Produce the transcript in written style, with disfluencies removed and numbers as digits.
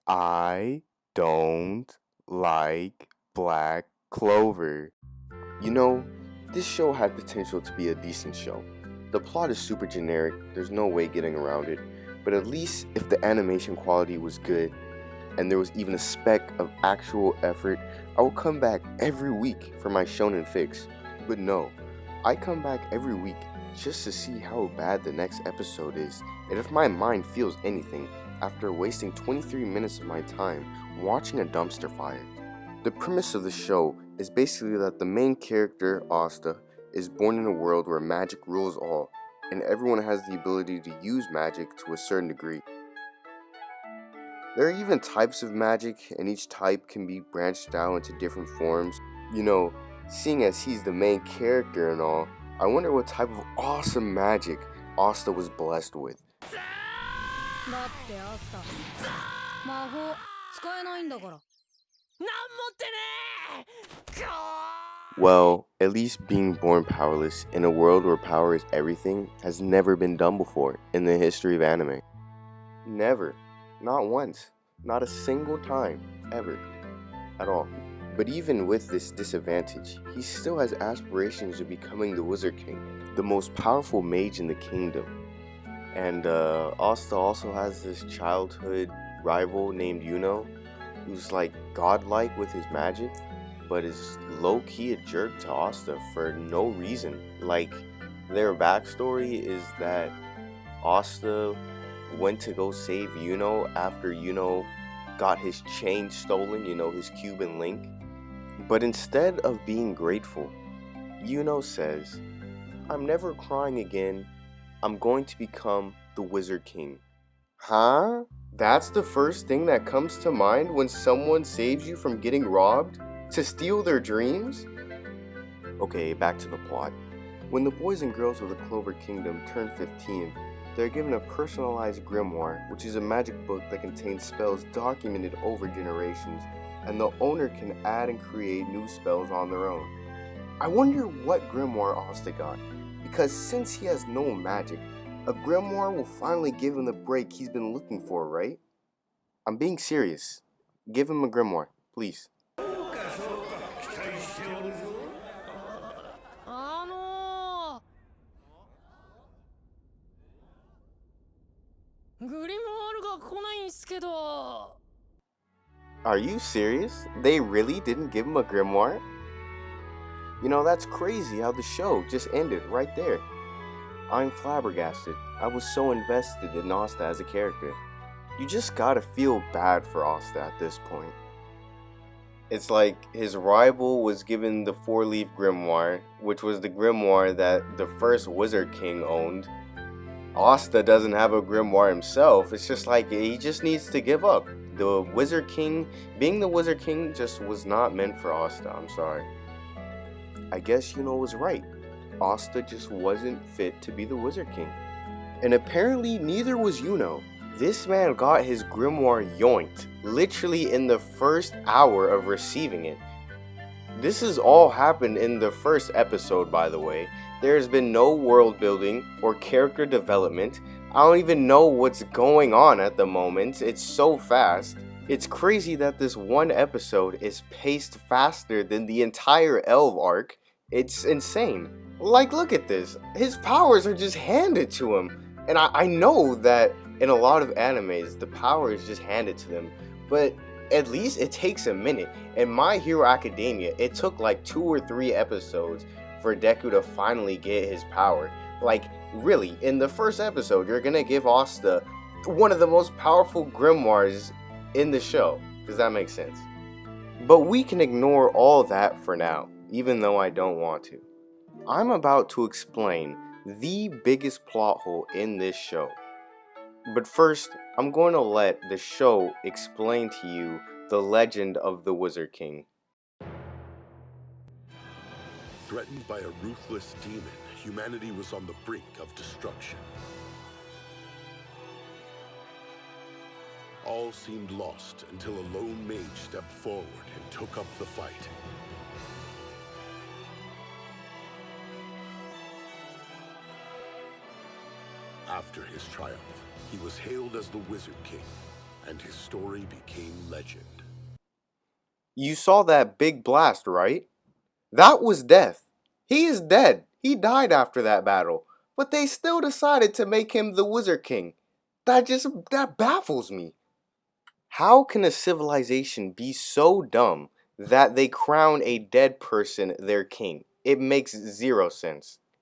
I don't like Black Clover. You know, this show had potential to be a decent show. The plot is super generic, there's no way getting around it, but at least if the animation quality was good and there was even a speck of actual effort, I would come back every week for my shonen fix. But no, I come back every week just to see how bad the next episode is, and if my mind feels anything after wasting 23 minutes of my time watching a dumpster fire. The premise of the show is basically that the main character, Asta, is born in a world where magic rules all, and everyone has the ability to use magic to a certain degree. There are even types of magic, and each type can be branched out into different forms. You know, seeing as he's the main character and all, I wonder what type of awesome magic Asta was blessed with. だってアスタ魔法使えないんだからなんもってねー Well, at least being born powerless in a world where power is everything has never been done before in the history of anime. Never. Not once. Not a single time. Ever. At all. But even with this disadvantage, he still has aspirations of becoming the Wizard King, the most powerful mage in the kingdom. And Asta also has this childhood rival named Yuno, who's like godlike with his magic, but is low-key a jerk to Asta for no reason. Like, their backstory is that Asta went to go save Yuno after Yuno got his chain stolen, his Cuban link. But instead of being grateful, Yuno says, "I'm never crying again. I'm going to become the Wizard King." Huh? That's the first thing that comes to mind when someone saves you from getting robbed? To steal their dreams? Okay, back to the plot. When the boys and girls of the Clover Kingdom turn 15, they're given a personalized grimoire, which is a magic book that contains spells documented over generations, and the owner can add and create new spells on their own. I wonder what grimoire Asta got, because since he has no magic, a grimoire will finally give him the break he's been looking for, right? I'm being serious. Give him a grimoire, please. あのグリモワールが来ないんすけど Are you serious? They really didn't give him a grimoire? That's crazy how the show just ended right there. I'm flabbergasted. I was so invested in Asta as a character. You just gotta feel bad for Asta at this point. It's like his rival was given the four-leaf grimoire, which was the grimoire that the first Wizard King owned. Asta doesn't have a grimoire himself. It's just like he just needs to give up. The Wizard King, being the Wizard King just was not meant for Asta. I'm sorry. I guess Yuno was right. Asta just wasn't fit to be the Wizard King. And apparently neither was Yuno. This man got his grimoire yoinked, literally in the first hour of receiving it. This has all happened in the first episode, by the way. There has been no world building or character development. I don't even know what's going on at the moment. It's so fast. It's crazy that this one episode is paced faster than the entire Elve arc. It's insane. Like, look at this. His powers are just handed to him. And I know that in a lot of animes, the power is just handed to them. But at least it takes a minute. In My Hero Academia, it took like 2 or 3 episodes for Deku to finally get his power. Like, really, in the first episode, you're gonna give Asta one of the most powerful grimoires in the show. Does that make sense? But we can ignore all that for now, even though I don't want to. I'm about to explain the biggest plot hole in this show. But first, I'm going to let the show explain to you the legend of the Wizard King. Threatened by a ruthless demon, humanity was on the brink of destruction. All seemed lost until a lone mage stepped forward and took up the fight. After his triumph, he was hailed as the Wizard King, and his story became legend. You saw that big blast, right? That was death. He is dead. He died after that battle. But they still decided to make him the Wizard King. That baffles me. How can a civilization be so dumb that they crown a dead person their king? It makes zero sense.